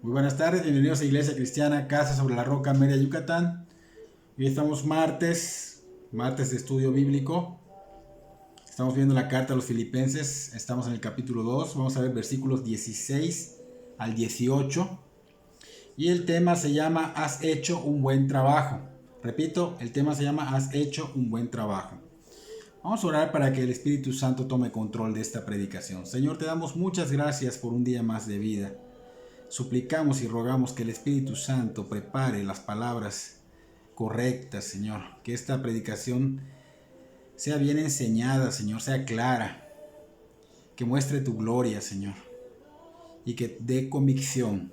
Muy buenas tardes, bienvenidos a Iglesia Cristiana Casa sobre la Roca, Mérida, Yucatán. Hoy estamos martes de estudio bíblico. Estamos viendo la carta a los Filipenses, estamos en el capítulo 2, vamos a ver versículos 16 al 18. Y el tema se llama Has hecho un buen trabajo. Repito, el tema se llama Has hecho un buen trabajo. Vamos a orar para que el Espíritu Santo tome control de esta predicación. Señor, te damos muchas gracias por un día más de vida. Suplicamos y rogamos que el Espíritu Santo prepare las palabras correctas, Señor. Que esta predicación sea bien enseñada, Señor, sea clara. Que muestre tu gloria, Señor. Y que dé convicción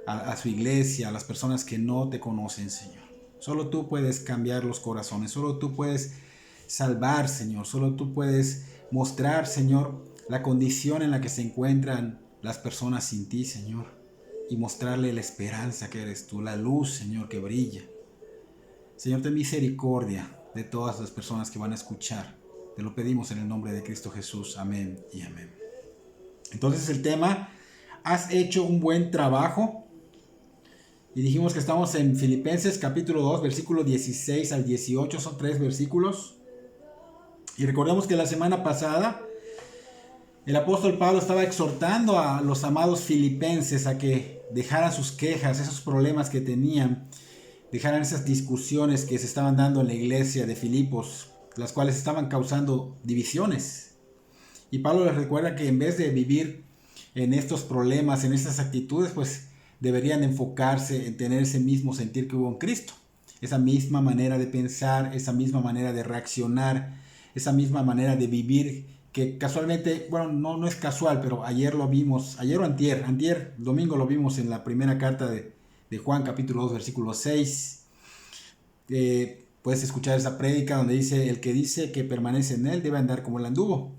a su iglesia, a las personas que no te conocen, Señor. Solo tú puedes cambiar los corazones, solo tú puedes salvar, Señor. Solo tú puedes mostrar, Señor, la condición en la que se encuentran las personas sin ti, Señor. Y mostrarle la esperanza que eres tú, la luz, Señor, que brilla. Señor, ten misericordia de todas las personas que van a escuchar. Te lo pedimos en el nombre de Cristo Jesús. Amén y amén. Entonces el tema, ¿has hecho un buen trabajo? Y dijimos que estamos en Filipenses capítulo 2, versículo 16 al 18. Son 3 versículos. Y recordemos que la semana pasada el apóstol Pablo estaba exhortando a los amados filipenses a que dejaran sus quejas, esos problemas que tenían, dejaran esas discusiones que se estaban dando en la iglesia de Filipos, las cuales estaban causando divisiones. Y Pablo les recuerda que en vez de vivir en estos problemas, en estas actitudes, pues deberían enfocarse en tener ese mismo sentir que hubo en Cristo, esa misma manera de pensar, esa misma manera de reaccionar, esa misma manera de vivir, que casualmente, bueno, no es casual, pero ayer lo vimos, ayer o antier, domingo lo vimos en la primera carta de Juan, capítulo 2, versículo 6. Puedes escuchar esa prédica donde dice, el que dice que permanece en él debe andar como él anduvo.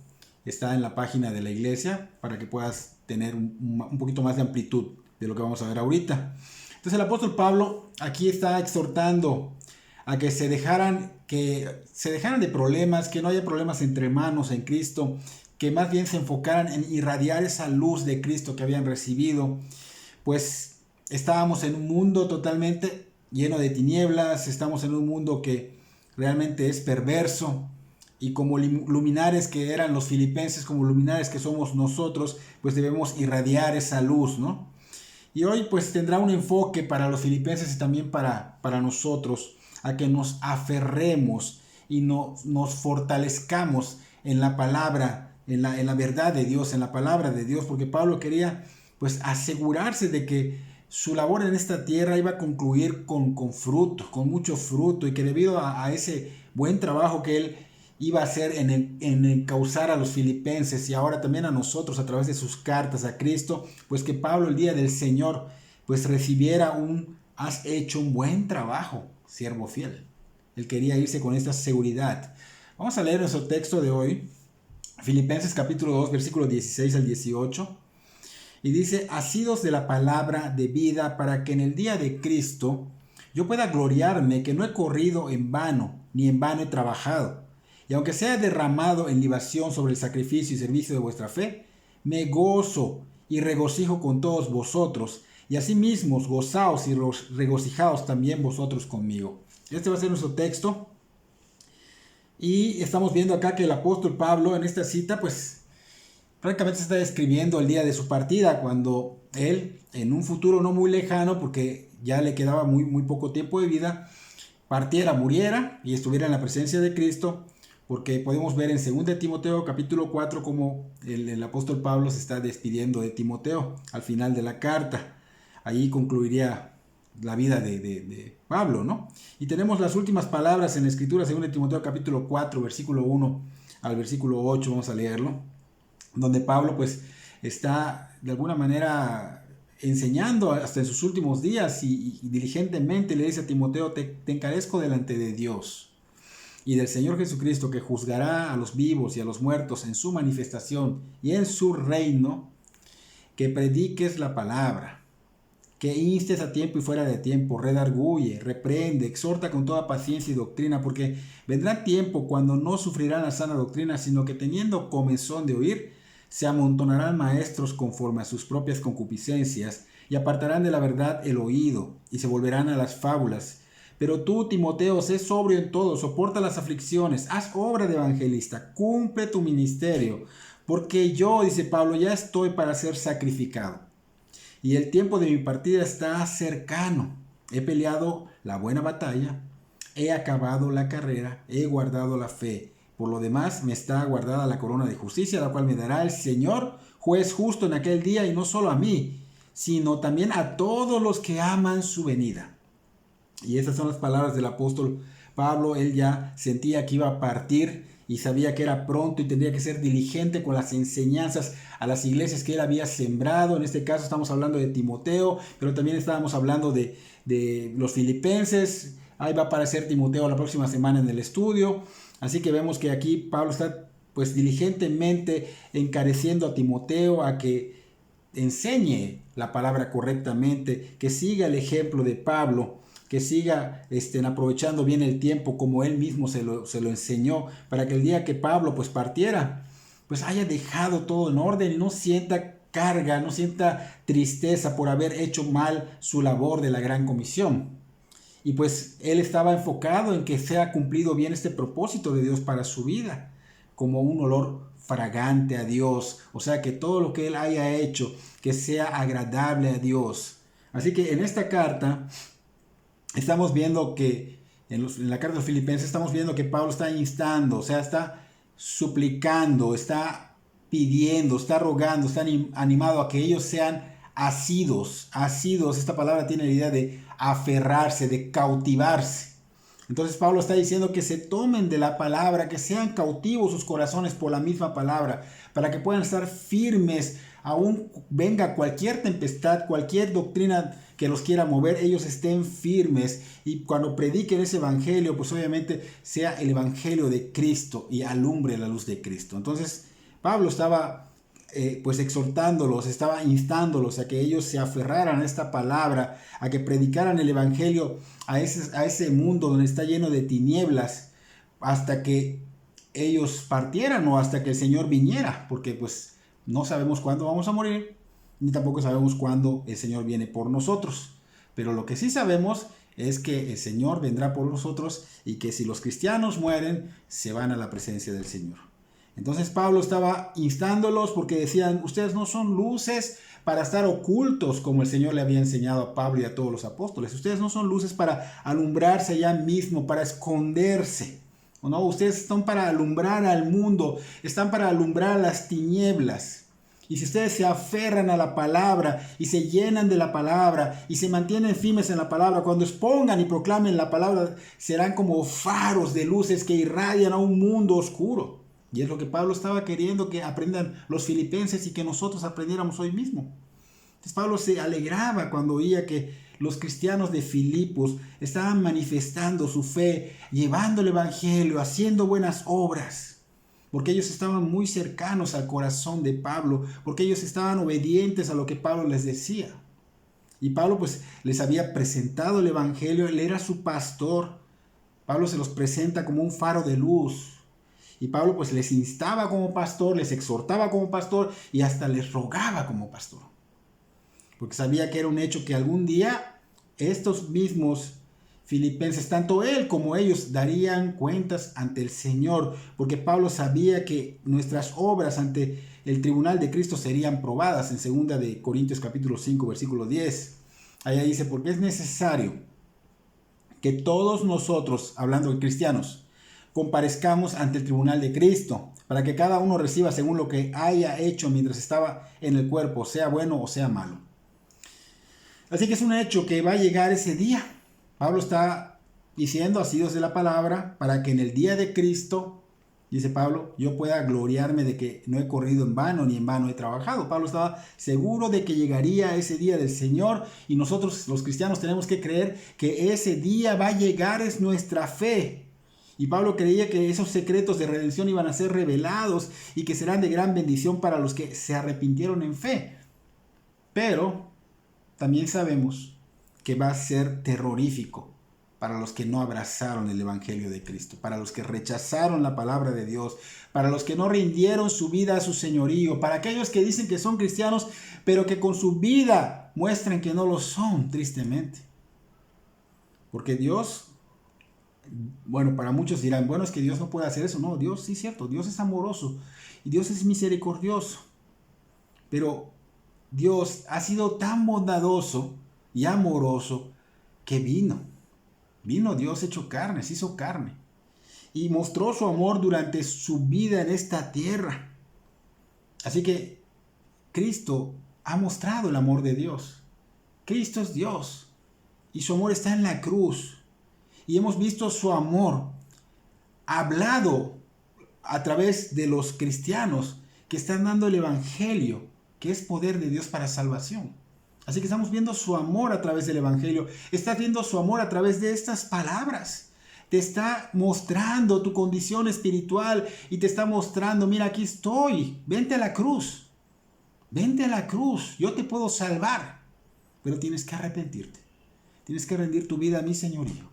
Está en la página de la iglesia para que puedas tener un poquito más de amplitud de lo que vamos a ver ahorita. Entonces el apóstol Pablo aquí está exhortando a que se dejaran de problemas, que no haya problemas entre hermanos en Cristo, que más bien se enfocaran en irradiar esa luz de Cristo que habían recibido, pues estábamos en un mundo totalmente lleno de tinieblas, estamos en un mundo que realmente es perverso, y como luminares que eran los filipenses, como luminares que somos nosotros, pues debemos irradiar esa luz, ¿no? Y hoy pues tendrá un enfoque para los filipenses y también para nosotros, a que nos aferremos y nos fortalezcamos en la palabra, en la verdad de Dios, en la palabra de Dios, porque Pablo quería pues asegurarse de que su labor en esta tierra iba a concluir con fruto, con mucho fruto, y que debido a ese buen trabajo que él iba a hacer en encauzar a los filipenses y ahora también a nosotros a través de sus cartas a Cristo, pues que Pablo el día del Señor pues recibiera has hecho un buen trabajo, siervo fiel. Él quería irse con esta seguridad. Vamos a leer nuestro texto de hoy, Filipenses capítulo 2, versículos 16 al 18. Y dice, asidos de la palabra de vida, para que en el día de Cristo yo pueda gloriarme que no he corrido en vano, ni en vano he trabajado. Y aunque sea derramado en libación sobre el sacrificio y servicio de vuestra fe, me gozo y regocijo con todos vosotros, y asimismo gozaos y regocijaos también vosotros conmigo. Este va a ser nuestro texto. Y estamos viendo acá que el apóstol Pablo en esta cita, pues prácticamente está describiendo el día de su partida, cuando él, en un futuro no muy lejano, porque ya le quedaba muy poco tiempo de vida, partiera, muriera y estuviera en la presencia de Cristo, porque podemos ver en 2 Timoteo capítulo 4 como el apóstol Pablo se está despidiendo de Timoteo al final de la carta. Allí concluiría la vida de Pablo, ¿no? Y tenemos las últimas palabras en la escritura, 2 Timoteo capítulo 4, versículo 1 al versículo 8, vamos a leerlo, donde Pablo pues está de alguna manera enseñando hasta en sus últimos días y diligentemente le dice a Timoteo, te encarezco delante de Dios y del Señor Jesucristo, que juzgará a los vivos y a los muertos en su manifestación y en su reino, que prediques la palabra, que instes a tiempo y fuera de tiempo, redarguye, reprende, exhorta con toda paciencia y doctrina, porque vendrá tiempo cuando no sufrirán la sana doctrina, sino que teniendo comezón de oír, se amontonarán maestros conforme a sus propias concupiscencias, y apartarán de la verdad el oído, y se volverán a las fábulas. Pero tú, Timoteo, sé sobrio en todo, soporta las aflicciones, haz obra de evangelista, cumple tu ministerio, porque yo, dice Pablo, ya estoy para ser sacrificado, y el tiempo de mi partida está cercano. He peleado la buena batalla, he acabado la carrera, he guardado la fe. Por lo demás, me está guardada la corona de justicia, la cual me dará el Señor, juez justo en aquel día, y no solo a mí, sino también a todos los que aman su venida. Y esas son las palabras del apóstol Pablo. Él ya sentía que iba a partir y sabía que era pronto y tendría que ser diligente con las enseñanzas a las iglesias que él había sembrado. En este caso estamos hablando de Timoteo, pero también estábamos hablando de los filipenses. Ahí va a aparecer Timoteo la próxima semana en el estudio. Así que vemos que aquí Pablo está pues diligentemente encareciendo a Timoteo a que enseñe la palabra correctamente, que siga el ejemplo de Pablo, que siga aprovechando bien el tiempo como él mismo se lo enseñó, para que el día que Pablo pues partiera, pues haya dejado todo en orden y no sienta carga, no sienta tristeza por haber hecho mal su labor de la gran comisión. Y pues él estaba enfocado en que sea cumplido bien este propósito de Dios para su vida, como un olor fragante a Dios, o sea que todo lo que él haya hecho, que sea agradable a Dios. Así que en esta carta estamos viendo que, en la carta de los Filipenses, estamos viendo que Pablo está instando, o sea, está suplicando, está pidiendo, está rogando, está animado a que ellos sean asidos. Asidos, esta palabra tiene la idea de aferrarse, de cautivarse. Entonces Pablo está diciendo que se tomen de la palabra, que sean cautivos sus corazones por la misma palabra, para que puedan estar firmes, aún venga cualquier tempestad, cualquier doctrina que los quiera mover, ellos estén firmes y cuando prediquen ese evangelio, pues obviamente sea el evangelio de Cristo y alumbre la luz de Cristo. Entonces Pablo estaba pues exhortándolos, estaba instándolos a que ellos se aferraran a esta palabra, a que predicaran el evangelio a ese mundo donde está lleno de tinieblas, hasta que ellos partieran o hasta que el Señor viniera, porque pues no sabemos cuándo vamos a morir, ni tampoco sabemos cuándo el Señor viene por nosotros. Pero lo que sí sabemos es que el Señor vendrá por nosotros y que si los cristianos mueren, se van a la presencia del Señor. Entonces Pablo estaba instándolos porque decían, ustedes no son luces para estar ocultos como el Señor le había enseñado a Pablo y a todos los apóstoles. Ustedes no son luces para alumbrarse allá mismo, para esconderse. No, ustedes están para alumbrar al mundo, están para alumbrar las tinieblas. Y si ustedes se aferran a la palabra y se llenan de la palabra y se mantienen firmes en la palabra, cuando expongan y proclamen la palabra, serán como faros de luces que irradian a un mundo oscuro. Y es lo que Pablo estaba queriendo que aprendan los filipenses y que nosotros aprendiéramos hoy mismo. Entonces Pablo se alegraba cuando oía que los cristianos de Filipos estaban manifestando su fe, llevando el evangelio, haciendo buenas obras, porque ellos estaban muy cercanos al corazón de Pablo, porque ellos estaban obedientes a lo que Pablo les decía. Y Pablo pues les había presentado el evangelio, él era su pastor. Pablo se los presenta como un faro de luz. Y Pablo pues les instaba como pastor, les exhortaba como pastor y hasta les rogaba como pastor. Porque sabía que era un hecho que algún día estos mismos filipenses, tanto él como ellos, darían cuentas ante el Señor. Porque Pablo sabía que nuestras obras ante el tribunal de Cristo serían probadas. En 2 de Corintios capítulo 5, versículo 10. Allá dice, porque es necesario que todos nosotros, hablando de cristianos, comparezcamos ante el tribunal de Cristo, para que cada uno reciba según lo que haya hecho mientras estaba en el cuerpo, sea bueno o sea malo. Así que es un hecho que va a llegar ese día. Pablo está diciendo, asidos de la palabra, para que en el día de Cristo, dice Pablo, yo pueda gloriarme de que no he corrido en vano ni en vano he trabajado. Pablo estaba seguro de que llegaría ese día del Señor y nosotros los cristianos tenemos que creer que ese día va a llegar, es nuestra fe. Y Pablo creía que esos secretos de redención iban a ser revelados y que serán de gran bendición para los que se arrepintieron en fe. Pero también sabemos que va a ser terrorífico para los que no abrazaron el Evangelio de Cristo, para los que rechazaron la palabra de Dios, para los que no rindieron su vida a su señorío, para aquellos que dicen que son cristianos, pero que con su vida muestran que no lo son, tristemente. Porque Dios, bueno, para muchos dirán, bueno, es que Dios no puede hacer eso. No, Dios sí es cierto, Dios es amoroso y Dios es misericordioso. Pero Dios ha sido tan bondadoso y amoroso que vino Dios hecho carne, se hizo carne y mostró su amor durante su vida en esta tierra. Así que Cristo ha mostrado el amor de Dios. Cristo es Dios y su amor está en la cruz. Y hemos visto su amor hablado a través de los cristianos que están dando el Evangelio, que es poder de Dios para salvación. Así que estamos viendo su amor a través del Evangelio. Estás viendo su amor a través de estas palabras. Te está mostrando tu condición espiritual y te está mostrando, mira, aquí estoy. Vente a la cruz. Vente a la cruz. Yo te puedo salvar. Pero tienes que arrepentirte. Tienes que rendir tu vida a mi señorío.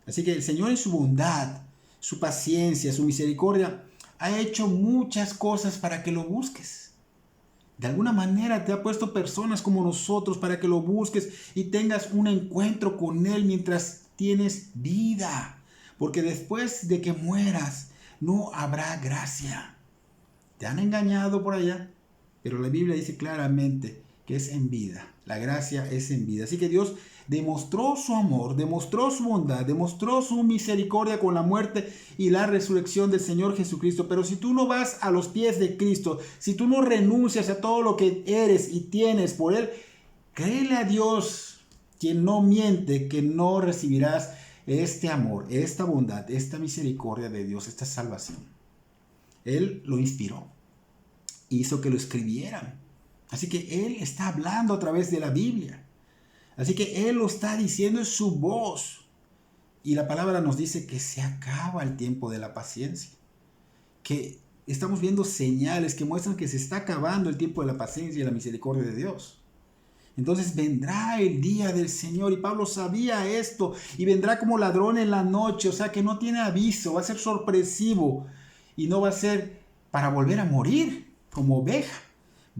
Así que el Señor en su bondad, su paciencia, su misericordia, ha hecho muchas cosas para que lo busques. De alguna manera te ha puesto personas como nosotros para que lo busques y tengas un encuentro con Él mientras tienes vida. Porque después de que mueras no habrá gracia. Te han engañado por allá, pero la Biblia dice claramente que es en vida. La gracia es en vida. Así que Dios demostró su amor, demostró su bondad, demostró su misericordia con la muerte y la resurrección del Señor Jesucristo. Pero si tú no vas a los pies de Cristo, si tú no renuncias a todo lo que eres y tienes por Él, créele a Dios, quien no miente, que no recibirás este amor, esta bondad, esta misericordia de Dios, esta salvación. Él lo inspiró, hizo que lo escribieran. Así que Él está hablando a través de la Biblia. Así que Él lo está diciendo en su voz. Y la palabra nos dice que se acaba el tiempo de la paciencia. Que estamos viendo señales que muestran que se está acabando el tiempo de la paciencia y la misericordia de Dios. Entonces vendrá el día del Señor. Y Pablo sabía esto. Y vendrá como ladrón en la noche. O sea que no tiene aviso. Va a ser sorpresivo. Y no va a ser para volver a morir como oveja.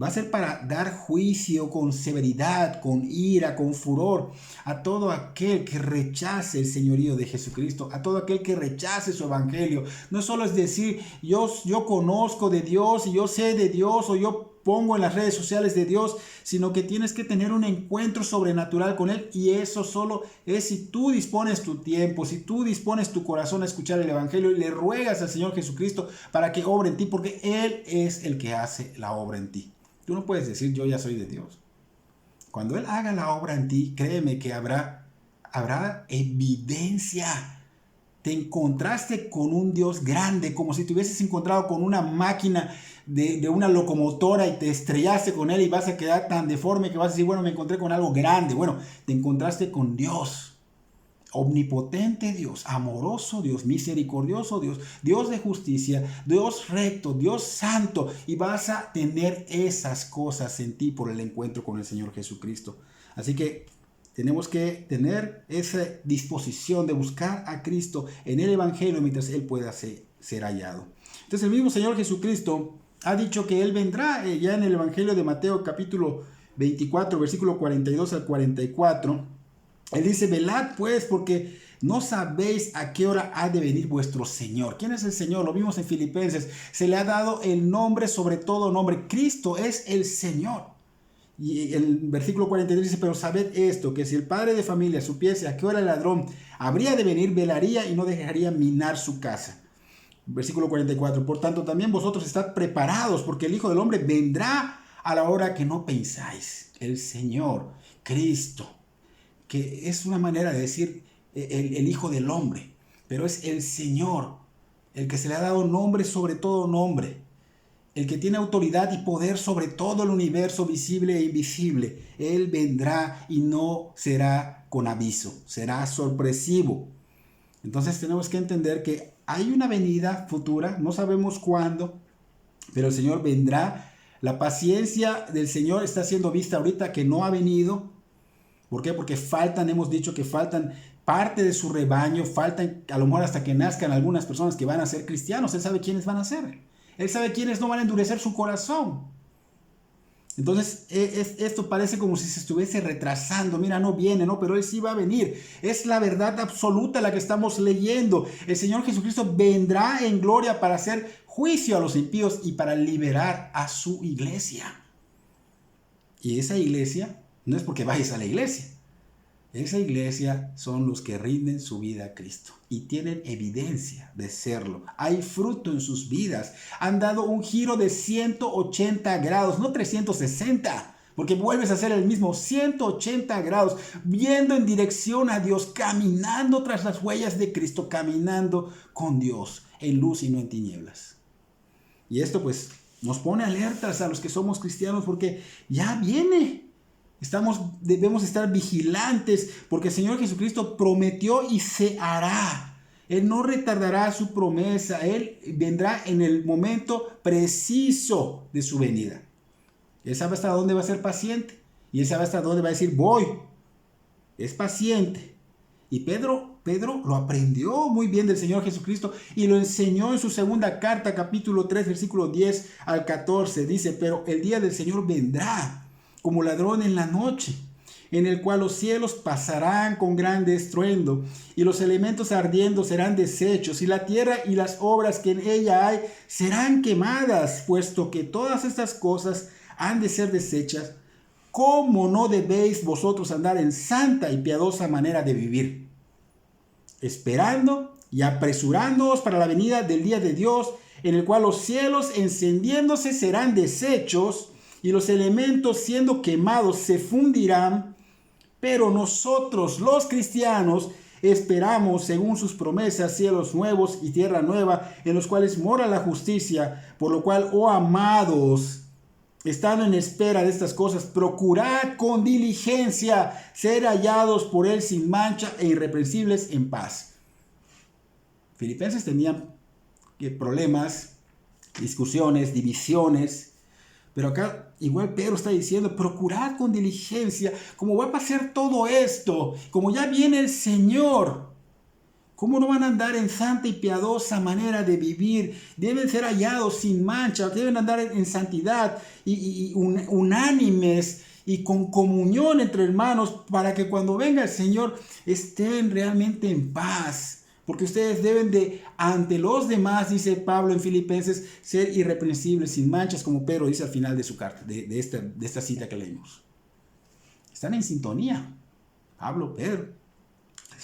Va a ser para dar juicio con severidad, con ira, con furor a todo aquel que rechace el señorío de Jesucristo, a todo aquel que rechace su evangelio. No solo es decir, yo conozco de Dios y yo sé de Dios o yo pongo en las redes sociales de Dios, sino que tienes que tener un encuentro sobrenatural con Él, y eso solo es si tú dispones tu tiempo, si tú dispones tu corazón a escuchar el evangelio y le ruegas al Señor Jesucristo para que obre en ti, porque Él es el que hace la obra en ti. Tú no puedes decir, yo ya soy de Dios. Cuando Él haga la obra en ti, créeme que habrá evidencia. Te encontraste con un Dios grande, como si te hubieses encontrado con una máquina de una locomotora y te estrellaste con Él y vas a quedar tan deforme que vas a decir, bueno, me encontré con algo grande. Bueno, te encontraste con Dios. Omnipotente Dios, amoroso Dios, misericordioso Dios, Dios de justicia, Dios recto, Dios santo, y vas a tener esas cosas en ti por el encuentro con el Señor Jesucristo. Así que tenemos que tener esa disposición de buscar a Cristo en el evangelio mientras Él pueda ser hallado. Entonces el mismo Señor Jesucristo ha dicho que Él vendrá ya en el evangelio de Mateo capítulo 24, versículo 42 al 44. Él dice, velad pues, porque no sabéis a qué hora ha de venir vuestro Señor. ¿Quién es el Señor? Lo vimos en Filipenses. Se le ha dado el nombre sobre todo nombre. Cristo es el Señor. Y el versículo 43 dice, pero sabed esto, que si el padre de familia supiese a qué hora el ladrón habría de venir, velaría y no dejaría minar su casa. Versículo 44, por tanto también vosotros estad preparados, porque el Hijo del Hombre vendrá a la hora que no pensáis. El Señor, Cristo, que es una manera de decir el Hijo del Hombre, pero es el Señor, el que se le ha dado nombre sobre todo nombre, el que tiene autoridad y poder sobre todo el universo visible e invisible. Él vendrá y no será con aviso, será sorpresivo. Entonces tenemos que entender que hay una venida futura, no sabemos cuándo, pero el Señor vendrá. La paciencia del Señor está siendo vista ahorita que no ha venido. ¿Por qué? Porque hemos dicho que faltan parte de su rebaño, faltan a lo mejor hasta que nazcan algunas personas que van a ser cristianos. Él sabe quiénes van a ser. Él sabe quiénes no van a endurecer su corazón. Entonces, esto parece como si se estuviese retrasando. Mira, no viene, ¿no? Pero Él sí va a venir. Es la verdad absoluta la que estamos leyendo. El Señor Jesucristo vendrá en gloria para hacer juicio a los impíos y para liberar a su iglesia. Y esa iglesia no es porque vayas a la iglesia. Esa iglesia son los que rinden su vida a Cristo y tienen evidencia de serlo. Hay fruto en sus vidas. Han dado un giro de 180 grados, no 360, porque vuelves a hacer el mismo 180 grados, viendo en dirección a Dios, caminando tras las huellas de Cristo, caminando con Dios en luz y no en tinieblas. Y esto pues nos pone alertas a los que somos cristianos porque ya viene. Debemos estar vigilantes porque el Señor Jesucristo prometió y se hará. Él no retardará su promesa. Él vendrá en el momento preciso de su venida. Él sabe hasta dónde va a ser paciente. Y Él sabe hasta dónde va a decir voy. Es paciente. Y Pedro lo aprendió muy bien del Señor Jesucristo y lo enseñó en su segunda carta, capítulo 3, versículo 10 al 14. Dice, pero el día del Señor vendrá como ladrón en la noche, en el cual los cielos pasarán con grande estruendo, y los elementos ardiendo serán deshechos, y la tierra y las obras que en ella hay serán quemadas, puesto que todas estas cosas han de ser deshechas. ¿Cómo no debéis vosotros andar en santa y piadosa manera de vivir, esperando y apresurándoos para la venida del día de Dios, en el cual los cielos encendiéndose serán deshechos, y los elementos siendo quemados se fundirán? Pero nosotros, los cristianos, esperamos, según sus promesas, cielos nuevos y tierra nueva, en los cuales mora la justicia. Por lo cual, oh amados, estando en espera de estas cosas, procurad con diligencia ser hallados por Él sin mancha e irreprensibles en paz. Filipenses tenían problemas, discusiones, divisiones. Pero acá igual Pedro está diciendo, procurad con diligencia, como va a pasar todo esto, como ya viene el Señor. ¿Cómo no van a andar en santa y piadosa manera de vivir? Deben ser hallados sin mancha, deben andar en santidad y unánimes y con comunión entre hermanos para que cuando venga el Señor estén realmente en paz. Porque ustedes deben de, ante los demás, dice Pablo en Filipenses, ser irreprensibles, sin manchas, como Pedro dice al final de su carta, de esta cita que leímos. Están en sintonía. Pablo, Pedro,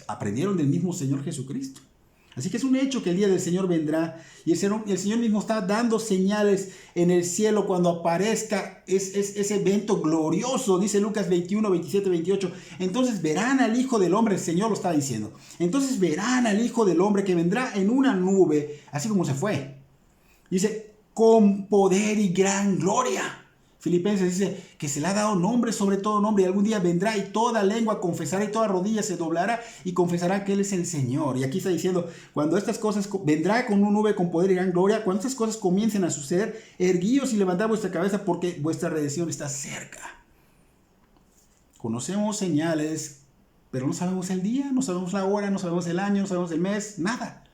aprendieron del mismo Señor Jesucristo. Así que es un hecho que el día del Señor vendrá y el Señor mismo está dando señales en el cielo cuando aparezca ese evento glorioso. Dice Lucas 21, 27, 28. Entonces verán al Hijo del Hombre, el Señor lo está diciendo. Entonces verán al Hijo del Hombre que vendrá en una nube, así como se fue. Dice, con poder y gran gloria. Filipenses dice que se le ha dado nombre sobre todo nombre y algún día vendrá y toda lengua confesará y toda rodilla se doblará y confesará que Él es el Señor. Y aquí está diciendo, cuando estas cosas, vendrá con una nube con poder y gran gloria, cuando estas cosas comiencen a suceder, erguíos y levantad vuestra cabeza porque vuestra redención está cerca. Conocemos señales, pero no sabemos el día, no sabemos la hora, no sabemos el año, no sabemos el mes, nada.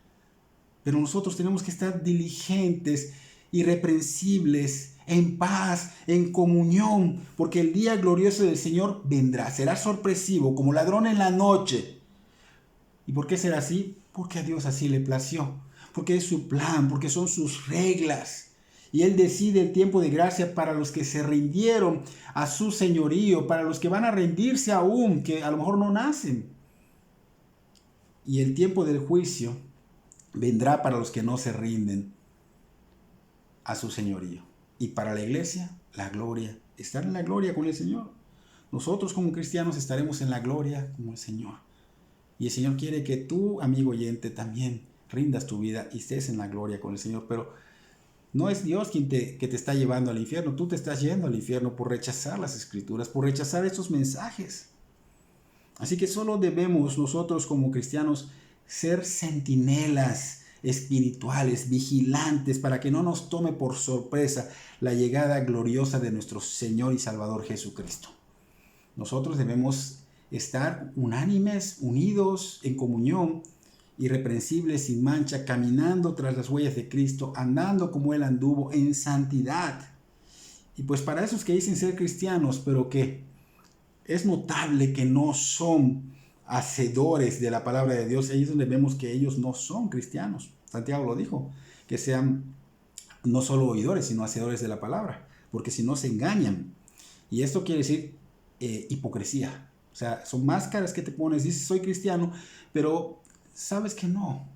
Pero nosotros tenemos que estar diligentes, irreprensibles, en paz, en comunión, porque el día glorioso del Señor vendrá, será sorpresivo, como ladrón en la noche. ¿Y por qué será así? Porque a Dios así le plació, porque es su plan, porque son sus reglas. Y Él decide el tiempo de gracia para los que se rindieron a su señorío, para los que van a rendirse aún, que a lo mejor no nacen. Y el tiempo del juicio vendrá para los que no se rinden a su señorío. Y para la iglesia, la gloria, estar en la gloria con el Señor. Nosotros como cristianos estaremos en la gloria como el Señor. Y el Señor quiere que tú, amigo oyente, también rindas tu vida y estés en la gloria con el Señor. Pero no es Dios que te está llevando al infierno. Tú te estás yendo al infierno por rechazar las Escrituras, por rechazar estos mensajes. Así que solo debemos nosotros como cristianos ser centinelas espirituales, vigilantes, para que no nos tome por sorpresa la llegada gloriosa de nuestro Señor y Salvador Jesucristo. Nosotros debemos estar unánimes, unidos, en comunión, irreprensibles, sin mancha, caminando tras las huellas de Cristo, andando como Él anduvo, en santidad. Y pues para esos que dicen ser cristianos, pero que es notable que no son hacedores de la palabra de Dios, ahí es donde vemos que ellos no son cristianos. Santiago lo dijo, que sean no solo oidores, sino hacedores de la palabra, porque si no se engañan. Y esto quiere decir hipocresía. O sea, son máscaras que te pones, dices soy cristiano, pero sabes que no.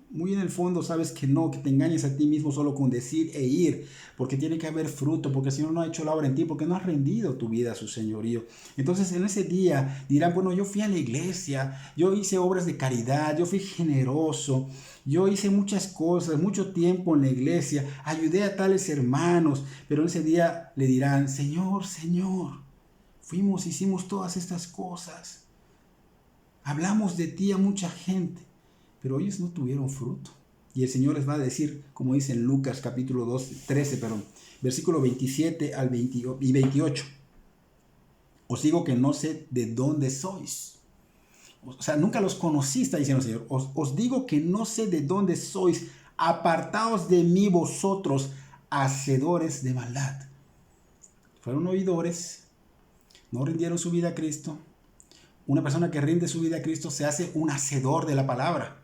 Muy en el fondo sabes que no, que te engañes a ti mismo solo con decir e ir, porque tiene que haber fruto, porque si no, no ha hecho la obra en ti, porque no has rendido tu vida a su señorío. Entonces en ese día dirán, bueno, yo fui a la iglesia, yo hice obras de caridad, yo fui generoso, yo hice muchas cosas, mucho tiempo en la iglesia, ayudé a tales hermanos, pero en ese día le dirán, Señor, Señor, hicimos todas estas cosas, hablamos de ti a mucha gente, pero ellos no tuvieron fruto. Y el Señor les va a decir, como dice en Lucas capítulo 13, versículo 27 al 28. Os digo que no sé de dónde sois. O sea, nunca los conocí, está diciendo el Señor. Os digo que no sé de dónde sois. Apartaos de mí vosotros, hacedores de maldad. Fueron oidores, no rindieron su vida a Cristo. Una persona que rinde su vida a Cristo se hace un hacedor de la palabra.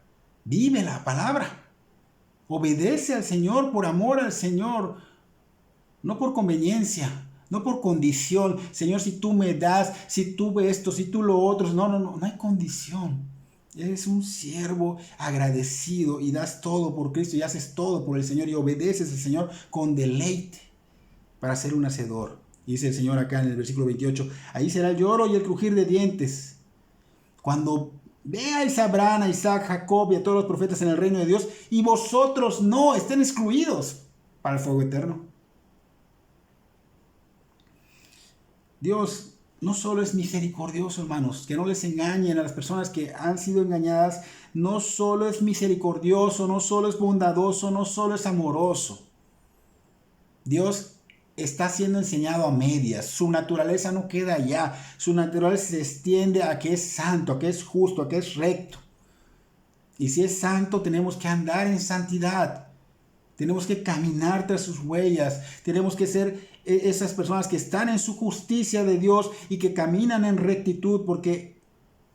Vive la palabra. Obedece al Señor por amor al Señor. No por conveniencia, no por condición. Señor, si tú me das, si tú esto, si tú lo otro. No hay condición. Eres un siervo agradecido y das todo por Cristo y haces todo por el Señor y obedeces al Señor con deleite para ser un hacedor. Dice el Señor acá en el versículo 28, ahí será el lloro y el crujir de dientes. Cuando veáis a Abraham, a Isaac, Jacob y a todos los profetas en el reino de Dios, y vosotros no, estén excluidos para el fuego eterno. Dios no solo es misericordioso, hermanos, que no les engañen a las personas que han sido engañadas. No solo es misericordioso, no solo es bondadoso, no solo es amoroso. Dios está siendo enseñado a medias. Su naturaleza no queda allá. Su naturaleza se extiende a que es santo, a que es justo, a que es recto. Y si es santo, tenemos que andar en santidad. Tenemos que caminar tras sus huellas. Tenemos que ser esas personas que están en su justicia de Dios y que caminan en rectitud, porque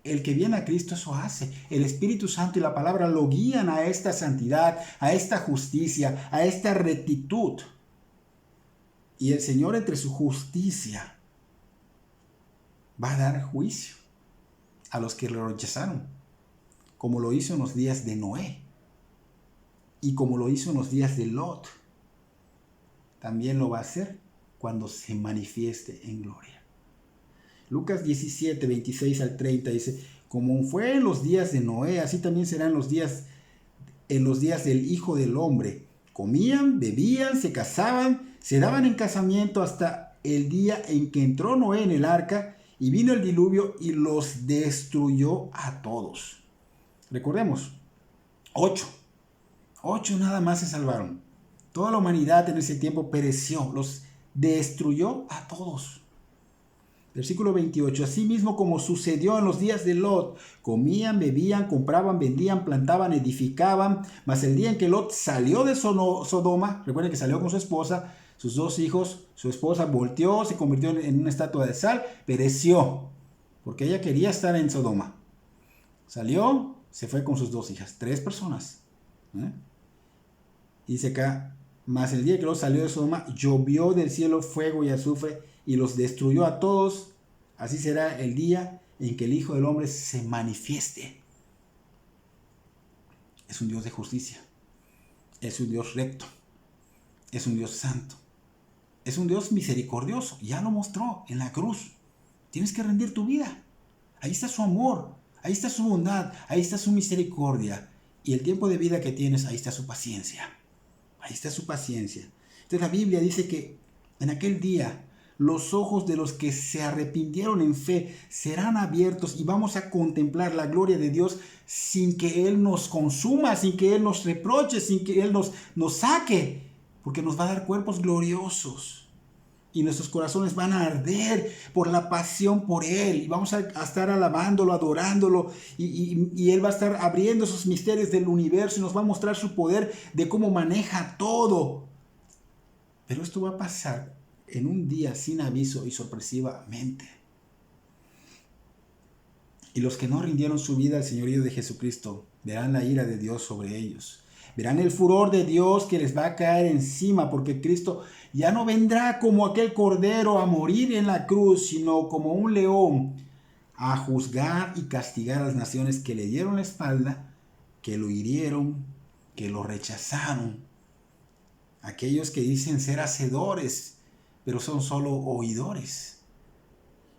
el que viene a Cristo eso hace. El Espíritu Santo y la palabra lo guían a esta santidad, a esta justicia, a esta rectitud. Y el Señor, entre su justicia, va a dar juicio a los que lo rechazaron, como lo hizo en los días de Noé y como lo hizo en los días de Lot. También lo va a hacer cuando se manifieste en gloria. Lucas 17, 26 al 30 dice, como fue en los días de Noé, así también será en los días del Hijo del Hombre. Comían, bebían, se casaban, se daban en casamiento hasta el día en que entró Noé en el arca y vino el diluvio y los destruyó a todos. Recordemos, 8 nada más se salvaron. Toda la humanidad en ese tiempo pereció, los destruyó a todos. Versículo 28, asimismo como sucedió en los días de Lot, comían, bebían, compraban, vendían, plantaban, edificaban, mas el día en que Lot salió de Sodoma, recuerden que salió con su esposa, sus 2 hijos, su esposa volteó, se convirtió en una estatua de sal, pereció, porque ella quería estar en Sodoma. Salió, se fue con sus 2 hijas, 3 personas. Dice acá, mas el día que Lot salió de Sodoma, llovió del cielo fuego y azufre, y los destruyó a todos. Así será el día en que el Hijo del Hombre se manifieste. Es un Dios de justicia. Es un Dios recto. Es un Dios santo. Es un Dios misericordioso. Ya lo mostró en la cruz. Tienes que rendir tu vida. Ahí está su amor. Ahí está su bondad. Ahí está su misericordia. Y el tiempo de vida que tienes, ahí está su paciencia. Ahí está su paciencia. Entonces la Biblia dice que en aquel día los ojos de los que se arrepintieron en fe serán abiertos y vamos a contemplar la gloria de Dios sin que Él nos consuma, sin que Él nos reproche, sin que Él nos saque, porque nos va a dar cuerpos gloriosos. Y nuestros corazones van a arder por la pasión por Él. Y vamos a estar alabándolo, adorándolo. Y Él va a estar abriendo esos misterios del universo y nos va a mostrar su poder de cómo maneja todo. Pero esto va a pasar en un día sin aviso y sorpresivamente. Y los que no rindieron su vida al señorío de Jesucristo verán la ira de Dios sobre ellos. Verán el furor de Dios que les va a caer encima, porque Cristo ya no vendrá como aquel cordero a morir en la cruz, sino como un león a juzgar y castigar a las naciones que le dieron la espalda, que lo hirieron, que lo rechazaron. Aquellos que dicen ser hacedores, pero son solo oidores.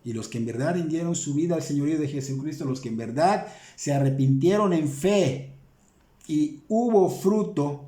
Y los que en verdad rindieron su vida al señorío de Jesucristo, los que en verdad se arrepintieron en fe y hubo fruto,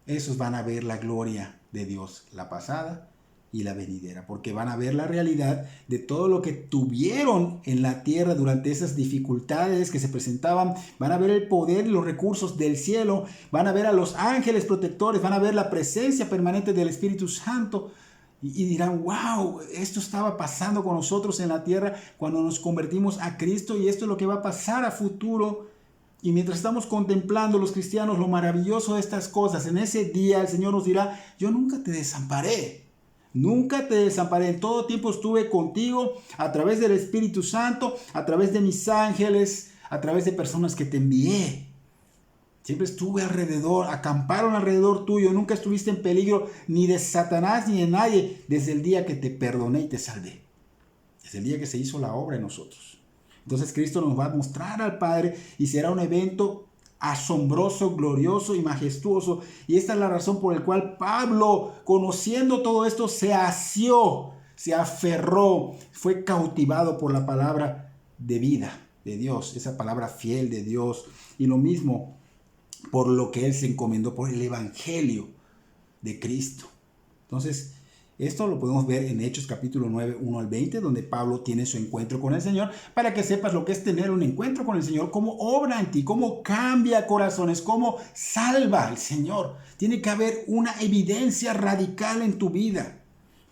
esos van a ver la gloria de Dios, la pasada y la venidera, porque van a ver la realidad de todo lo que tuvieron en la tierra durante esas dificultades que se presentaban. Van a ver el poder y los recursos del cielo, van a ver a los ángeles protectores, van a ver la presencia permanente del Espíritu Santo. Y dirán, wow, esto estaba pasando con nosotros en la tierra cuando nos convertimos a Cristo, y esto es lo que va a pasar a futuro. Y mientras estamos contemplando los cristianos lo maravilloso de estas cosas, en ese día el Señor nos dirá, yo nunca te desamparé. Nunca te desamparé, en todo tiempo estuve contigo a través del Espíritu Santo, a través de mis ángeles, a través de personas que te envié. Siempre estuve alrededor, acamparon alrededor tuyo, nunca estuviste en peligro ni de Satanás ni de nadie, desde el día que te perdoné y te salvé. Desde el día que se hizo la obra en nosotros. Entonces Cristo nos va a mostrar al Padre y será un evento asombroso, glorioso y majestuoso. Y esta es la razón por la cual Pablo, conociendo todo esto, se asió, se aferró, fue cautivado por la palabra de vida de Dios, esa palabra fiel de Dios. Y lo mismo por lo que él se encomendó, por el evangelio de Cristo. Entonces, esto lo podemos ver en Hechos capítulo 9, 1 al 20, donde Pablo tiene su encuentro con el Señor, para que sepas lo que es tener un encuentro con el Señor, cómo obra en ti, cómo cambia corazones, cómo salva al Señor. Tiene que haber una evidencia radical en tu vida.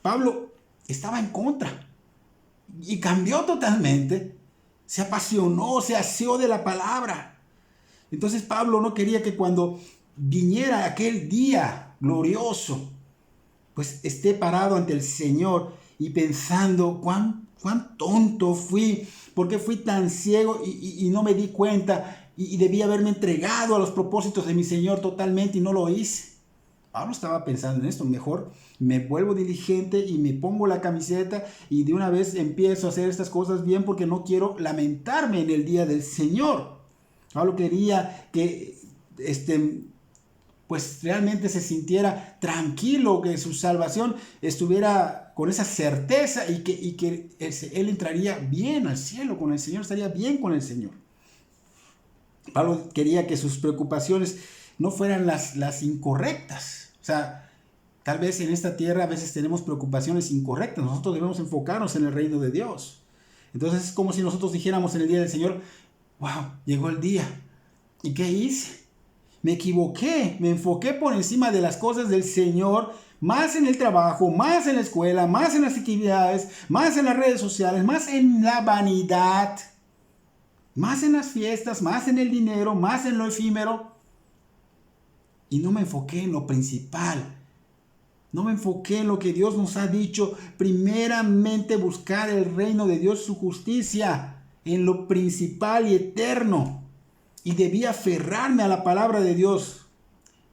Pablo estaba en contra y cambió totalmente. Se apasionó, se asió de la palabra. Entonces Pablo no quería que cuando viniera aquel día glorioso, pues esté parado ante el Señor y pensando cuán tonto fui, por qué fui tan ciego y no me di cuenta y debía haberme entregado a los propósitos de mi Señor totalmente y no lo hice. Pablo estaba pensando en esto, mejor me vuelvo diligente y me pongo la camiseta y de una vez empiezo a hacer estas cosas bien, porque no quiero lamentarme en el día del Señor. Pablo quería que pues realmente se sintiera tranquilo, que su salvación estuviera con esa certeza y que él entraría bien al cielo con el Señor, estaría bien con el Señor. Pablo quería que sus preocupaciones no fueran las incorrectas. O sea, tal vez en esta tierra a veces tenemos preocupaciones incorrectas. Nosotros debemos enfocarnos en el reino de Dios. Entonces es como si nosotros dijéramos en el día del Señor, wow, llegó el día. ¿Y qué hice? Me equivoqué, me enfoqué por encima de las cosas del Señor, más en el trabajo, más en la escuela, más en las actividades, más en las redes sociales, más en la vanidad, más en las fiestas, más en el dinero, más en lo efímero. Y no me enfoqué en lo principal. No me enfoqué en lo que Dios nos ha dicho. Primeramente buscar el reino de Dios, su justicia, en lo principal y eterno. Y debía aferrarme a la palabra de Dios.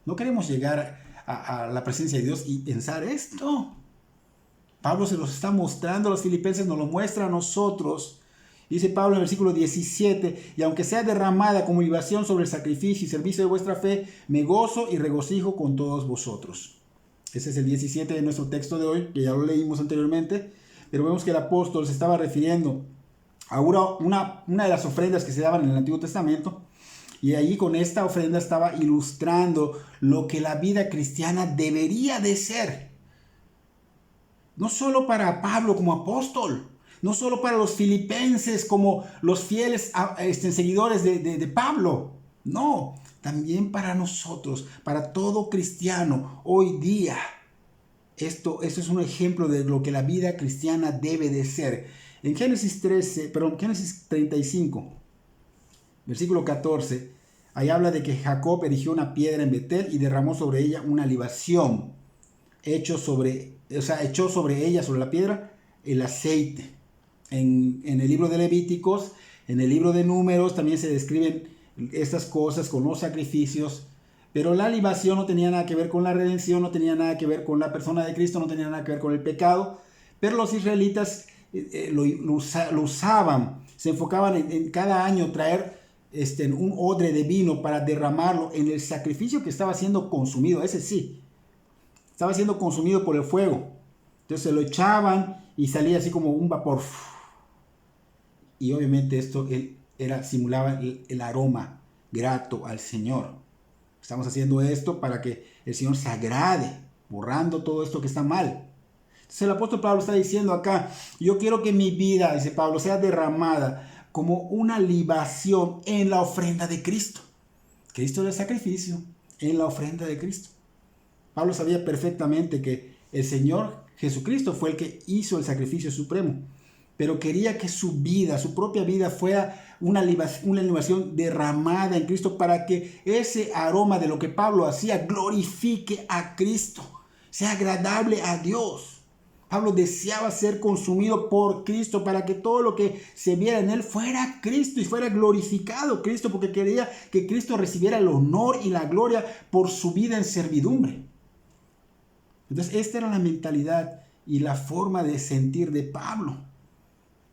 No queremos llegar a la presencia de Dios y pensar esto. Pablo se los está mostrando a los filipenses, nos lo muestra a nosotros. Dice Pablo en el versículo 17, y aunque sea derramada como libación sobre el sacrificio y servicio de vuestra fe, me gozo y regocijo con todos vosotros. Ese es el 17 de nuestro texto de hoy, que ya lo leímos anteriormente, pero vemos que el apóstol se estaba refiriendo a una de las ofrendas que se daban en el Antiguo Testamento, y ahí con esta ofrenda estaba ilustrando lo que la vida cristiana debería de ser. No solo para Pablo como apóstol, no solo para los filipenses como los fieles seguidores de Pablo. No, también para nosotros, para todo cristiano hoy día. Esto es un ejemplo de lo que la vida cristiana debe de ser. En Génesis 35, versículo 14, ahí habla de que Jacob erigió una piedra en Betel y derramó sobre ella una libación. Echó sobre ella, sobre la piedra, el aceite. En el libro de Levíticos, en el libro de Números, también se describen estas cosas con los sacrificios. Pero la libación no tenía nada que ver con la redención, no tenía nada que ver con la persona de Cristo, no tenía nada que ver con el pecado. Pero los israelitas lo usaban, se enfocaban en cada año traer un odre de vino para derramarlo en el sacrificio que estaba siendo consumido. Ese sí, estaba siendo consumido por el fuego. Entonces se lo echaban y salía así como un vapor. Y obviamente esto simulaba el aroma grato al Señor. Estamos haciendo esto para que el Señor se agrade, borrando todo esto que está mal. Entonces el apóstol Pablo está diciendo acá, yo quiero que mi vida, dice Pablo, sea derramada como una libación en la ofrenda de Cristo. Cristo era el sacrificio en la ofrenda de Cristo. Pablo sabía perfectamente que el Señor Jesucristo fue el que hizo el sacrificio supremo, pero quería que su vida, su propia vida, fuera una libación derramada en Cristo para que ese aroma de lo que Pablo hacía glorifique a Cristo, sea agradable a Dios. Pablo deseaba ser consumido por Cristo para que todo lo que se viera en él fuera Cristo y fuera glorificado Cristo, porque quería que Cristo recibiera el honor y la gloria por su vida en servidumbre. Entonces, esta era la mentalidad y la forma de sentir de Pablo.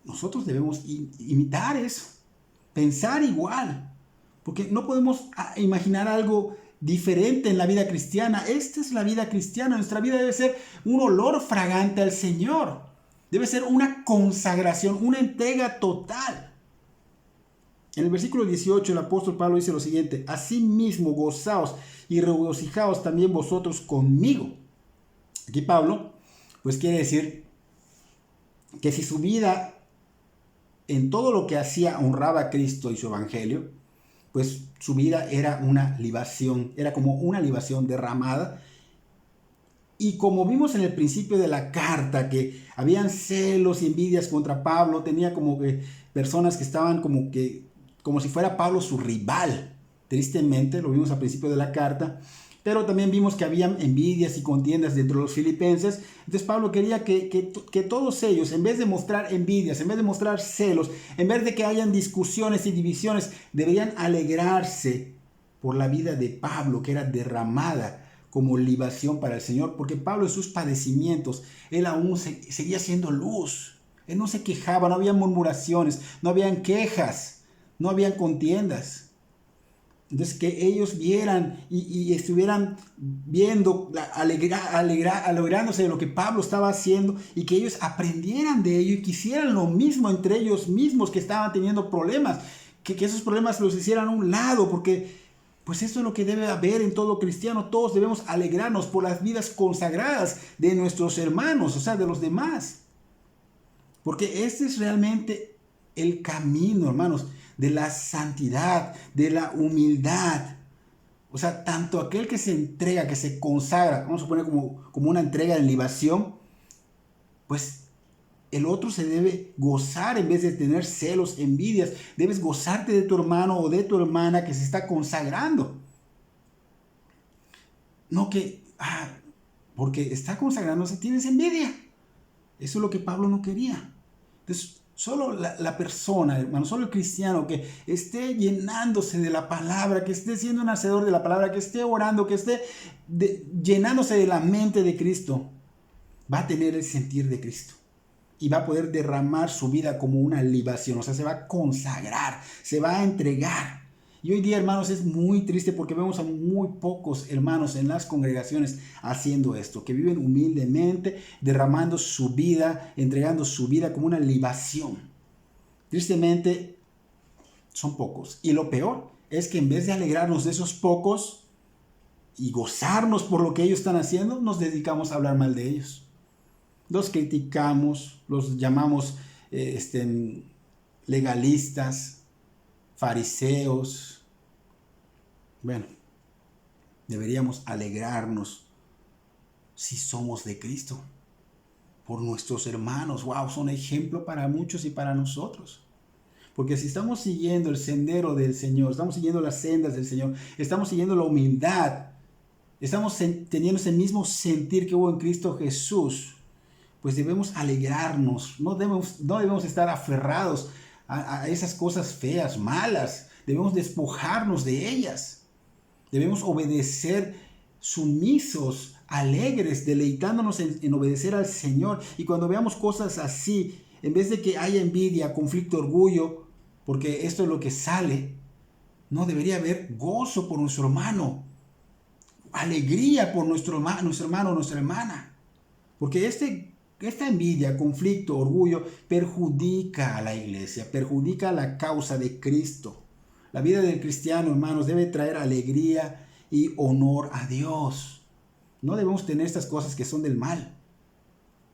Nosotros debemos imitar eso, pensar igual, porque no podemos imaginar algo diferente en la vida cristiana. Esta es la vida cristiana. Nuestra vida debe ser un olor fragante al Señor. Debe ser una consagración, una entrega total. En el versículo 18 el apóstol Pablo dice lo siguiente: asimismo gozaos y regocijaos también vosotros conmigo. Aquí Pablo pues quiere decir que si su vida en todo lo que hacía honraba a Cristo y su evangelio, pues su vida era una libación, era como una libación derramada. Y como vimos en el principio de la carta, que habían celos y envidias contra Pablo, tenía como que personas que estaban como si fuera Pablo su rival. Tristemente, lo vimos al principio de la carta. Pero también vimos que había envidias y contiendas dentro de los filipenses. Entonces Pablo quería que todos ellos, en vez de mostrar envidias, en vez de mostrar celos, en vez de que hayan discusiones y divisiones, deberían alegrarse por la vida de Pablo, que era derramada como libación para el Señor. Porque Pablo en sus padecimientos, él aún seguía siendo luz. Él no se quejaba, no había murmuraciones, no habían quejas, no habían contiendas. Entonces que ellos vieran y estuvieran viendo, alegrándose de lo que Pablo estaba haciendo, y que ellos aprendieran de ello y quisieran lo mismo entre ellos mismos que estaban teniendo problemas, que esos problemas los hicieran a un lado, porque pues eso es lo que debe haber en todo cristiano. Todos debemos alegrarnos por las vidas consagradas de nuestros hermanos, o sea, de los demás, porque este es realmente el camino, hermanos, de la santidad, de la humildad. O sea, tanto aquel que se entrega, que se consagra, vamos a poner como una entrega de libación, pues el otro se debe gozar en vez de tener celos, envidias. Debes gozarte de tu hermano o de tu hermana que se está consagrando. No que, porque está consagrándose tienes envidia. Eso es lo que Pablo no quería. Entonces, solo la persona, hermano, solo el cristiano que esté llenándose de la palabra, que esté siendo un hacedor de la palabra, que esté orando, que esté llenándose de la mente de Cristo, va a tener el sentir de Cristo. Y va a poder derramar su vida como una libación. O sea, se va a consagrar, se va a entregar. Y hoy día, hermanos, es muy triste porque vemos a muy pocos hermanos en las congregaciones haciendo esto, que viven humildemente, derramando su vida, entregando su vida como una libación. Tristemente, son pocos. Y lo peor es que en vez de alegrarnos de esos pocos y gozarnos por lo que ellos están haciendo, nos dedicamos a hablar mal de ellos. Los criticamos, los llamamos legalistas, fariseos. Bueno, deberíamos alegrarnos si somos de Cristo. Por nuestros hermanos, wow, son ejemplo para muchos y para nosotros. Porque si estamos siguiendo el sendero del Señor, estamos siguiendo las sendas del Señor, estamos siguiendo la humildad, estamos teniendo ese mismo sentir que hubo en Cristo Jesús, pues debemos alegrarnos, no debemos estar aferrados a esas cosas feas, malas, debemos despojarnos de ellas, debemos obedecer sumisos, alegres, deleitándonos en obedecer al Señor. Y cuando veamos cosas así, en vez de que haya envidia, conflicto, orgullo, porque esto es lo que sale, no debería haber gozo por nuestro hermano, alegría por nuestro hermano, nuestra hermana. Porque esta envidia, conflicto, orgullo perjudica a la iglesia, perjudica la causa de Cristo. La vida del cristiano, hermanos, debe traer alegría y honor a Dios. No debemos tener estas cosas que son del mal.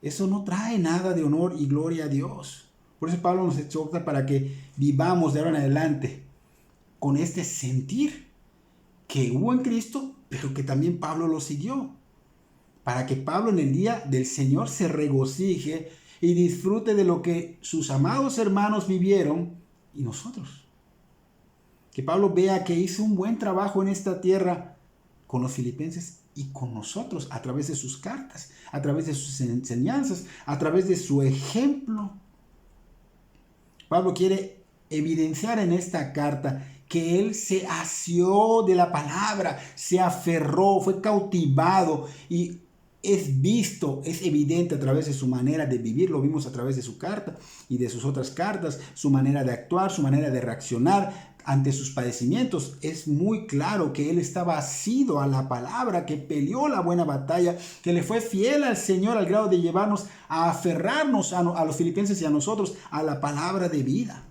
Eso no trae nada de honor y gloria a Dios. Por eso Pablo nos exhorta para que vivamos de ahora en adelante con este sentir que hubo en Cristo, pero que también Pablo lo siguió. Para que Pablo en el día del Señor se regocije y disfrute de lo que sus amados hermanos vivieron y nosotros. Que Pablo vea que hizo un buen trabajo en esta tierra con los filipenses y con nosotros a través de sus cartas, a través de sus enseñanzas, a través de su ejemplo. Pablo quiere evidenciar en esta carta que él se asió de la palabra, se aferró, fue cautivado y es visto, es evidente a través de su manera de vivir. Lo vimos a través de su carta y de sus otras cartas, su manera de actuar, su manera de reaccionar ante sus padecimientos. Es muy claro que él estaba asido a la palabra, que peleó la buena batalla, que le fue fiel al Señor al grado de llevarnos a aferrarnos a los filipenses y a nosotros a la palabra de vida.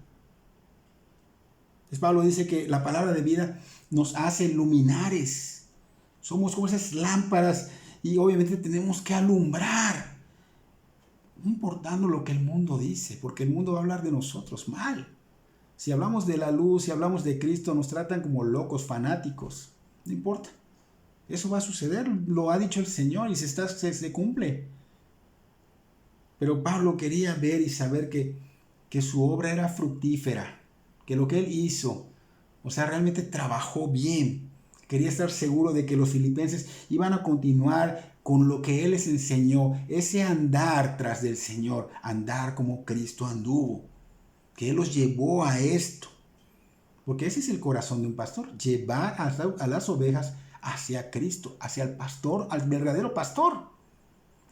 Pablo dice que la palabra de vida nos hace luminares. Somos como esas lámparas y obviamente tenemos que alumbrar, no importando lo que el mundo dice, porque el mundo va a hablar de nosotros mal. Si hablamos de la luz, si hablamos de Cristo, nos tratan como locos, fanáticos. No importa. Eso va a suceder, lo ha dicho el Señor y se cumple. Pero Pablo quería ver y saber que su obra era fructífera, que lo que él hizo, o sea, realmente trabajó bien. Quería estar seguro de que los filipenses iban a continuar con lo que él les enseñó, ese andar tras del Señor, andar como Cristo anduvo, que él los llevó a esto. Porque ese es el corazón de un pastor, llevar a las ovejas hacia Cristo, hacia el pastor, al verdadero pastor.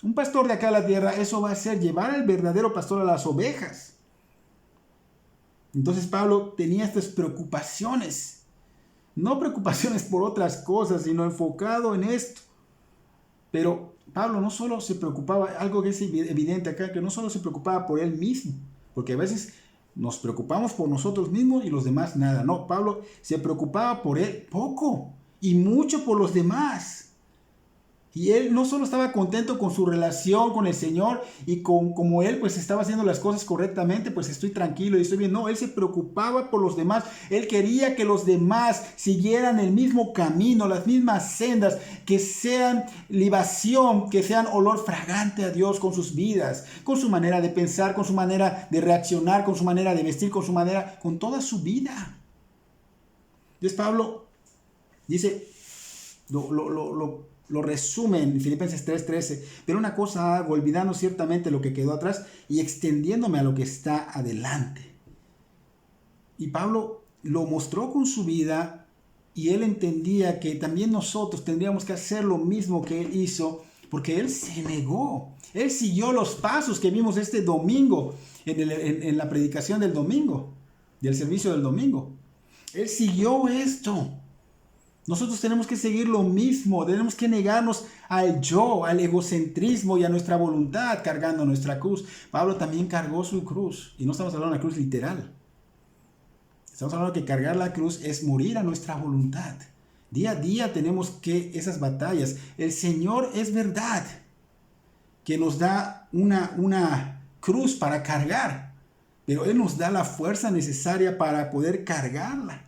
Un pastor de acá a la tierra, eso va a ser llevar al verdadero pastor a las ovejas. Entonces Pablo tenía estas preocupaciones. No preocupaciones por otras cosas, sino enfocado en esto. Pero Pablo no solo se preocupaba, algo que es evidente acá, que no solo se preocupaba por él mismo, porque a veces nos preocupamos por nosotros mismos y los demás nada. No, Pablo se preocupaba por él poco y mucho por los demás. Y él no solo estaba contento con su relación con el Señor y como él pues estaba haciendo las cosas correctamente, pues estoy tranquilo y estoy bien. No, él se preocupaba por los demás. Él quería que los demás siguieran el mismo camino, las mismas sendas, que sean libación, que sean olor fragante a Dios con sus vidas, con su manera de pensar, con su manera de reaccionar, con su manera de vestir, con toda su vida. Entonces Pablo dice, lo resume en Filipenses 3:13, pero una cosa hago, olvidando ciertamente lo que quedó atrás y extendiéndome a lo que está adelante. Y Pablo lo mostró con su vida y él entendía que también nosotros tendríamos que hacer lo mismo que él hizo, porque él se negó, él siguió los pasos que vimos este domingo en la predicación del domingo, del servicio del domingo. Él siguió esto. Nosotros tenemos que seguir lo mismo, tenemos que negarnos al yo, al egocentrismo y a nuestra voluntad cargando nuestra cruz. Pablo también cargó su cruz, y no estamos hablando de una cruz literal. Estamos hablando de que cargar la cruz es morir a nuestra voluntad. Día a día tenemos que esas batallas. El Señor es verdad que nos da una cruz para cargar, pero Él nos da la fuerza necesaria para poder cargarla.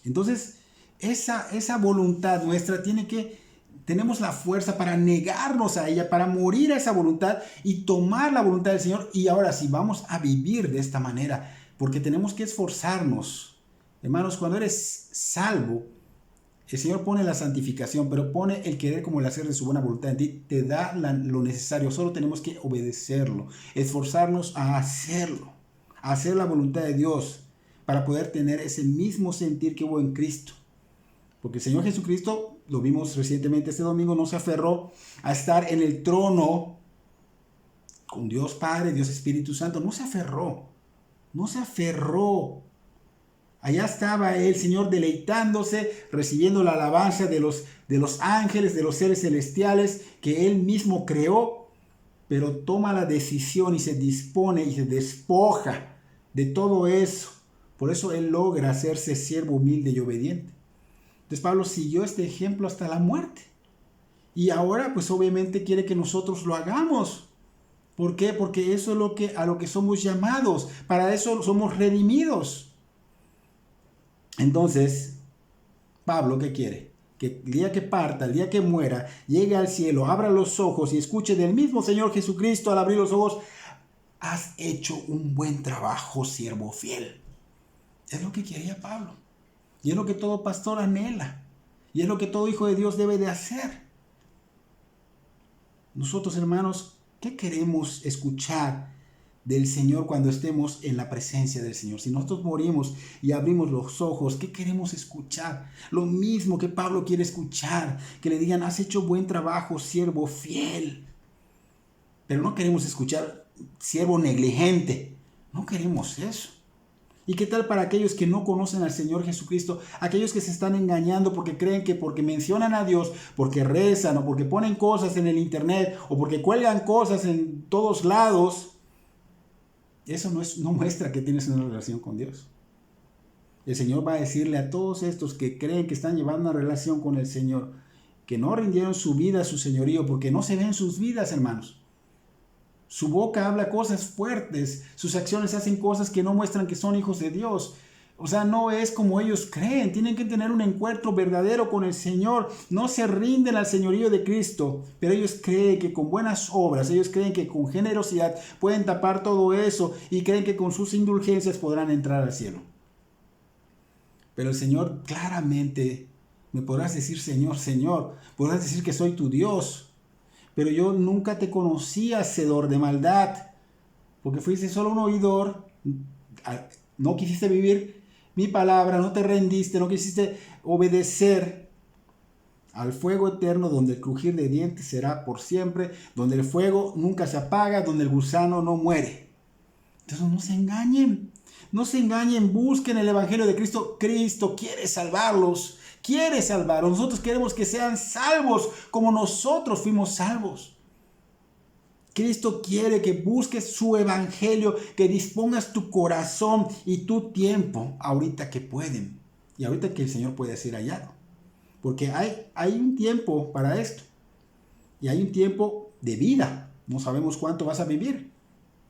Entonces, esa voluntad nuestra tiene que tenemos la fuerza para negarnos a ella, para morir a esa voluntad y tomar la voluntad del Señor. Y ahora sí, vamos a vivir de esta manera, porque tenemos que esforzarnos. Hermanos, cuando eres salvo, el Señor pone la santificación, pero pone el querer como el hacer de su buena voluntad en ti. Te da lo necesario, solo tenemos que obedecerlo, esforzarnos a hacerlo, a hacer la voluntad de Dios, para poder tener ese mismo sentir que hubo en Cristo. Porque el Señor Jesucristo, lo vimos recientemente este domingo, no se aferró a estar en el trono con Dios Padre, Dios Espíritu Santo. No se aferró. Allá estaba el Señor deleitándose, recibiendo la alabanza de los ángeles, de los seres celestiales que Él mismo creó. Pero toma la decisión y se dispone y se despoja de todo eso. Por eso Él logra hacerse siervo humilde y obediente. Entonces Pablo siguió este ejemplo hasta la muerte. Y ahora pues obviamente quiere que nosotros lo hagamos. ¿Por qué? Porque eso es a lo que somos llamados. Para eso somos redimidos. Entonces, Pablo, ¿qué quiere? Que el día que parta, el día que muera, llegue al cielo, abra los ojos y escuche del mismo Señor Jesucristo al abrir los ojos: has hecho un buen trabajo, siervo fiel. Es lo que quería Pablo. Y es lo que todo pastor anhela. Y es lo que todo hijo de Dios debe de hacer. Nosotros, hermanos, ¿qué queremos escuchar del Señor cuando estemos en la presencia del Señor? Si nosotros morimos y abrimos los ojos, ¿qué queremos escuchar? Lo mismo que Pablo quiere escuchar, que le digan: has hecho buen trabajo, siervo fiel. Pero no queremos escuchar siervo negligente. No queremos eso. ¿Y qué tal para aquellos que no conocen al Señor Jesucristo? Aquellos que se están engañando porque creen que porque mencionan a Dios, porque rezan o porque ponen cosas en el internet o porque cuelgan cosas en todos lados, eso no muestra que tienes una relación con Dios. El Señor va a decirle a todos estos que creen que están llevando una relación con el Señor, que no rindieron su vida a su señorío, porque no se ven sus vidas, hermanos. Su boca habla cosas fuertes, sus acciones hacen cosas que no muestran que son hijos de Dios. O sea, no es como ellos creen. Tienen que tener un encuentro verdadero con el Señor. No se rinden al señorío de Cristo, pero ellos creen que con buenas obras, ellos creen que con generosidad pueden tapar todo eso y creen que con sus indulgencias podrán entrar al cielo. Pero el Señor claramente, me podrás decir Señor, Señor, podrás decir que soy tu Dios, pero yo nunca te conocí hacedor de maldad, porque fuiste solo un oidor, no quisiste vivir mi palabra, no te rendiste, no quisiste obedecer al fuego eterno, donde el crujir de dientes será por siempre, donde el fuego nunca se apaga, donde el gusano no muere. Entonces no se engañen, busquen el evangelio de Cristo. Cristo quiere salvarlos. Nosotros queremos que sean salvos como nosotros fuimos salvos. Cristo quiere que busques su evangelio, que dispongas tu corazón y tu tiempo ahorita que pueden. Y ahorita que el Señor puede ser hallado. Porque hay un tiempo para esto. Y hay un tiempo de vida. No sabemos cuánto vas a vivir.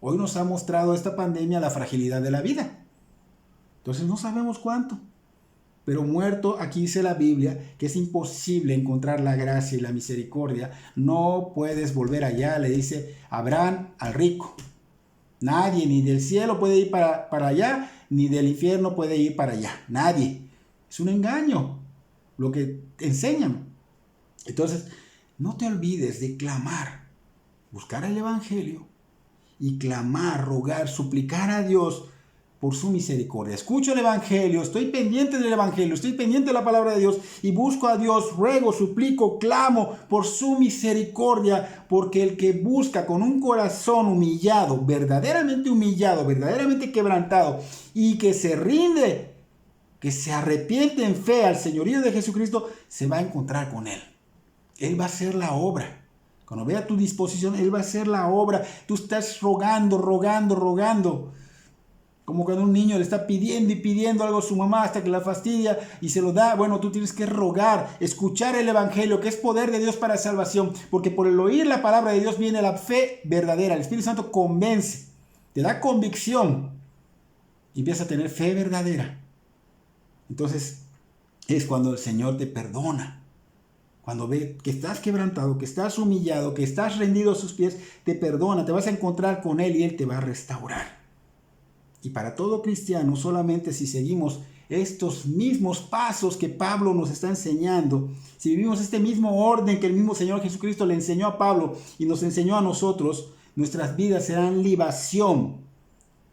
Hoy nos ha mostrado esta pandemia la fragilidad de la vida. Entonces no sabemos cuánto. Pero muerto, aquí dice la Biblia que es imposible encontrar la gracia y la misericordia. No puedes volver allá, le dice Abraham al rico. Nadie, ni del cielo puede ir para allá, ni del infierno puede ir para allá. Nadie. Es un engaño lo que enseñan. Entonces, no te olvides de clamar, buscar el evangelio y clamar, rogar, suplicar a Dios por su misericordia. Escucho el evangelio, estoy pendiente del evangelio, estoy pendiente de la palabra de Dios y busco a Dios, ruego, suplico, clamo por su misericordia, porque el que busca con un corazón humillado, verdaderamente quebrantado y que se rinde, que se arrepiente en fe al señorío de Jesucristo, se va a encontrar con Él. Él va a hacer la obra. Cuando vea tu disposición, Él va a hacer la obra. Tú estás rogando. Como cuando un niño le está pidiendo y pidiendo algo a su mamá hasta que la fastidia y se lo da. Bueno, tú tienes que rogar, escuchar el evangelio, que es poder de Dios para salvación. Porque por el oír la palabra de Dios viene la fe verdadera. El Espíritu Santo convence, te da convicción y empieza a tener fe verdadera. Entonces es cuando el Señor te perdona. Cuando ve que estás quebrantado, que estás humillado, que estás rendido a sus pies, te perdona, te vas a encontrar con Él y Él te va a restaurar. Y para todo cristiano, solamente si seguimos estos mismos pasos que Pablo nos está enseñando, si vivimos este mismo orden que el mismo Señor Jesucristo le enseñó a Pablo y nos enseñó a nosotros, nuestras vidas serán libación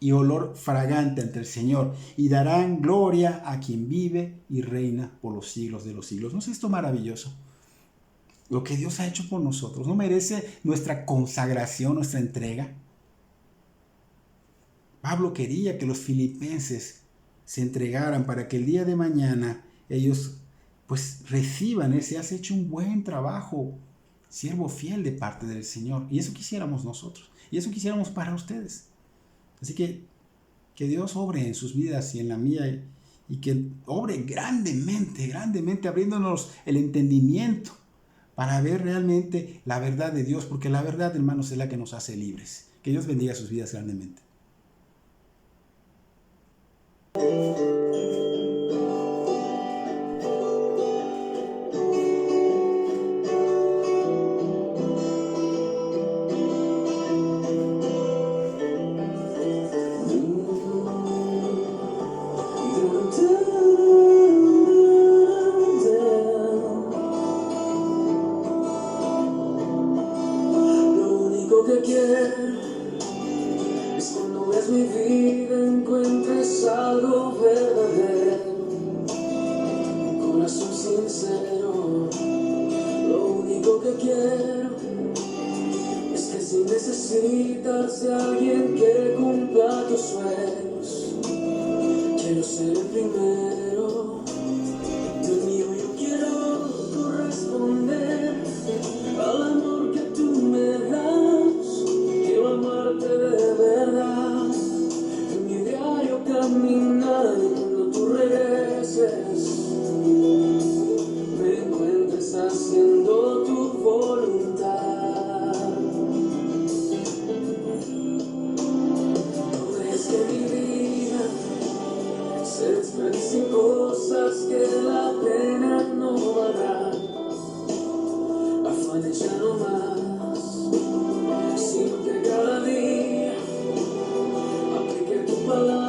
y olor fragante ante el Señor y darán gloria a quien vive y reina por los siglos de los siglos. ¿No es esto maravilloso? Lo que Dios ha hecho por nosotros, ¿no merece nuestra consagración, nuestra entrega? Pablo quería que los filipenses se entregaran para que el día de mañana ellos pues reciban ese: has hecho un buen trabajo, siervo fiel de parte del Señor. Y eso quisiéramos nosotros, y eso quisiéramos para ustedes. Así que Dios obre en sus vidas y en la mía, y que obre grandemente, grandemente, abriéndonos el entendimiento para ver realmente la verdad de Dios, porque la verdad, hermanos, es la que nos hace libres. Que Dios bendiga sus vidas grandemente. Mi vida encuentres algo verdadero, un corazón sincero. Lo único que quiero es que si necesitas de alguien que cumpla tus sueños, quiero ser el primero. Dios mío, yo quiero corresponder al amor que tú me das. Quiero amarte de verdad. Caminar y cuando tú regreses me encuentres haciendo tu voluntad. No dejes que mi vida se desperdicie en cosas que la pena no valga. Afanes ya no más, sino que cada día aplique tu palabra